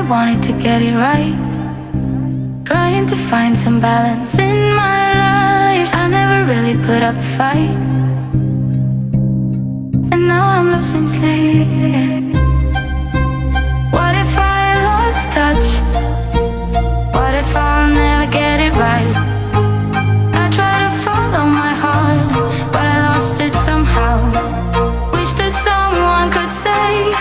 wanted to get it right, trying to find some balance in my life. I never really put up a fight, and now I'm losing sleep. What if I lost touch? What if I'll never get it right? I try to follow my heart, but I lost it somehow. Wish that someone could say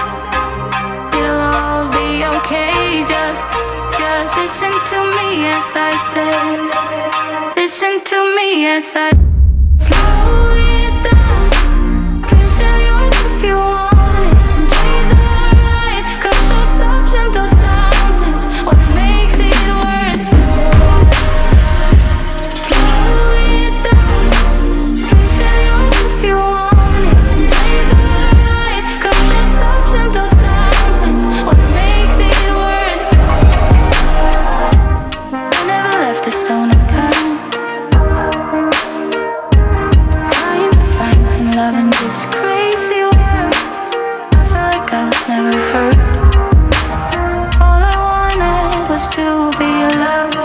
it'll all be okay. Just listen to me as I say. Listen to me as I slow it down. Dreams still yours if you want it. Treat the ride, 'cause those ups and those downs is what makes it worth it. Slow it down. Dreams still yours if you want it. Treat the ride, 'cause those ups and those downs is what makes it worth it. I never left a stone unturned, trying to find some love in this crazy world. I feel like I was never hurt. All I wanted was to be loved.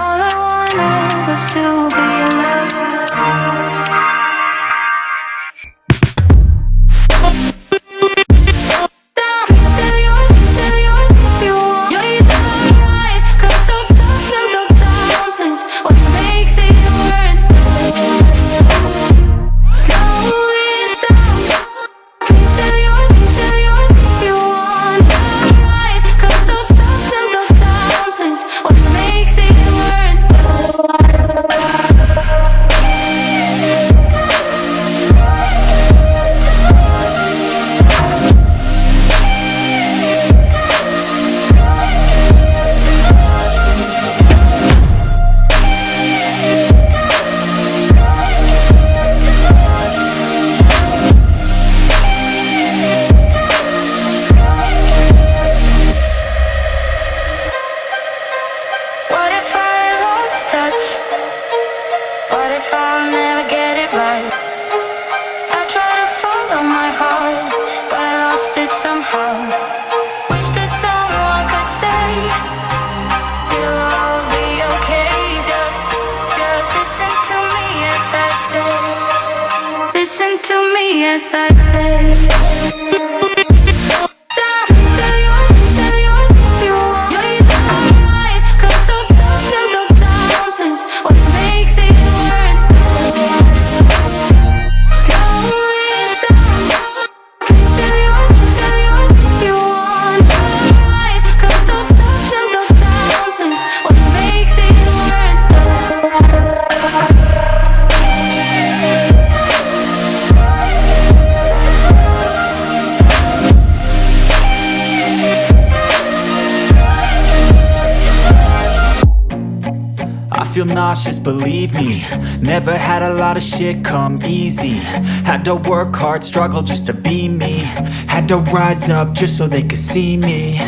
All I wanted was to be loved. Still yours if you want. You're the right, 'cause those ups and those downs is what makes it worth it. Slow it down. Still yours if you want. You're right, 'cause those ups and those downs is what makes it worth it. What if I lost touch? What if I'll never get it right? I try to follow my heart, but I lost it somehow. Wish that someone could say it'll all be okay. Just listen to me as I say. Listen to me as I say. Still yours if you want. You're the right, 'cause those ups and those downs is what makes it worth it. Slow it down. Still yours if you want. You're right, 'cause those ups and those downs is what makes it worth it. I feel nauseous, believe me. Never had a lot of shit come easy. Had to work hard, struggle just to be me. Had to rise up just so they could see me.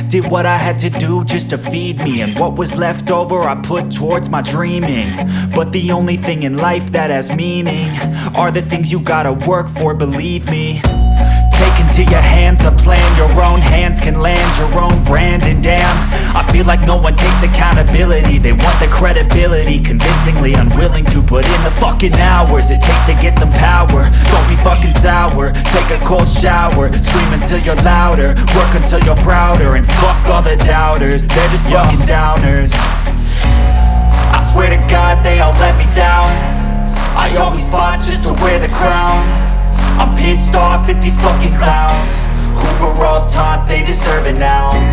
Did what I had to do just to feed me, and what was left over I put towards my dreaming. But the only thing in life that has meaning are the things you gotta work for, believe me. Take into your hands a plan, your own hands can land your own brand. And damn, I feel like no one takes accountability. They want the credibility, convincingly unwilling to put in the fucking hours it takes to get some power. Don't be fucking sour, take a cold shower, scream until you're louder, work until you're prouder, and fuck all the doubters, they're just fucking downers. I swear to God they all let me down. I always fought just to wear the crown. I'm pissed off at these fucking clowns who were all taught they deserve an ounce.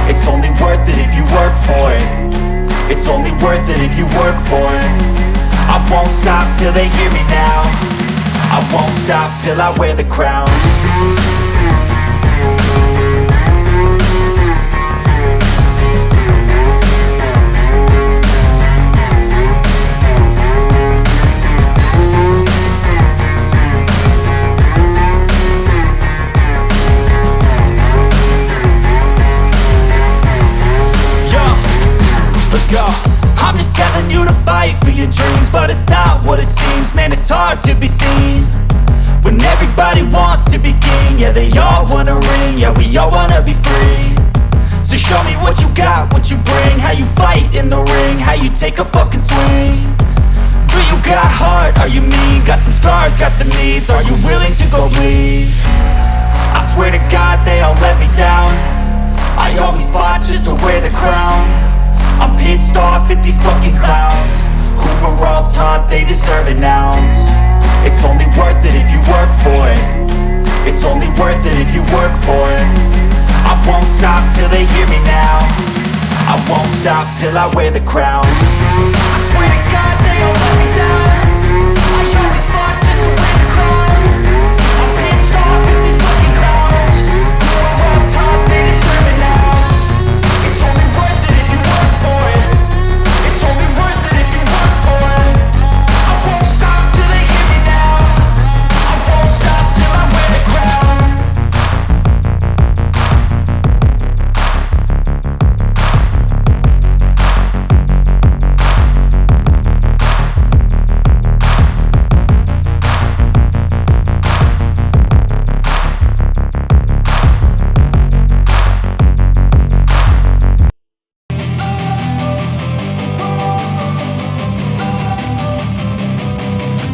It's only worth it if you work for it. It's only worth it if you work for it. I won't stop till they hear me now. I won't stop till I wear the crown. Go. I'm just telling you to fight for your dreams, but it's not what it seems. Man, it's hard to be seen when everybody wants to be king. Yeah, they all wanna ring, yeah, we all wanna be free. So show me what you got, what you bring, how you fight in the ring, how you take a fucking swing. Do you got heart, are you mean? Got some scars, got some needs, are you willing to go bleed? I swear to God they all let me down. I always fought just to wear the crown. I'm pissed off at these fucking clowns who were all taught they deserve an ounce. It's only worth it if you work for it. It's only worth it if you work for it. I won't stop till they hear me now. I won't stop till I wear the crown. I swear to God they all let me down. I always fought just to wear the crown. I'm pissed off at these fucking clowns who are all taught they deserve an ounce. It's only worth it if you work for it. It's only worth it if you work for it. I won't stop till they hear me now. I won't stop till I wear the crown.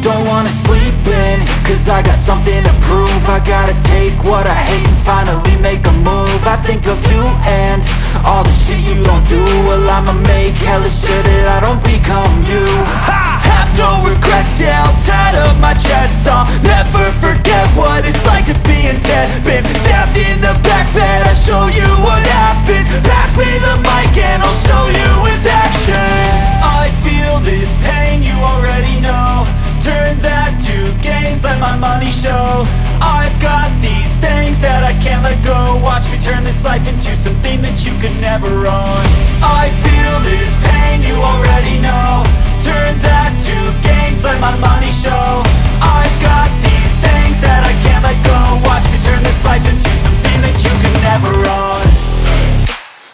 Don't wanna sleep in, cause I got something to prove. I gotta take what I hate and finally make a move. I think of you and all the shit you don't do. Well, I'ma make hella sure that I don't become you. I have no regrets, yeah, I'll tie up my chest. I'll never forget what it's like to be in debt. Been stabbed in the back bed, I'll show you what happens. Pass me the mic and I'll show you with action. I feel this pain, you already know. Turn that to gains, let my money show. I've got these things that I can't let go. Watch me turn this life into something that you could never own. I feel this pain, you already know. Turn that to gains, let my money show. I've got these things that I can't let go. Watch me turn this life into something that you could never own.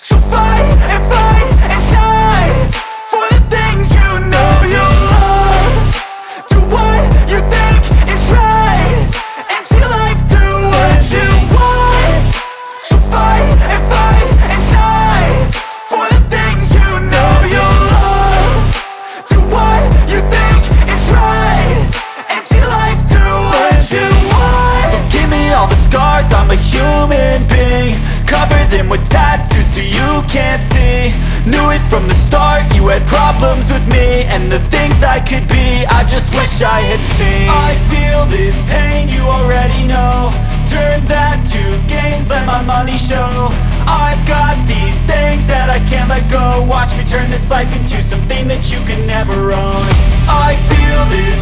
So fight and die for the things you know you love. Do what you think is right and see life do what you want. So fight and die for the things you know you love. Do what you think is right and see life do what you want. So give me all the scars, I'm a human being. Cover them with tattoos so you can't see. Knew it from the start, you had problems with me and the things I could be, I just wish I had seen. I feel this pain, you already know. Turn that to gains, let my money show. I've got these things that I can't let go. Watch me turn this life into something that you can never own. I feel this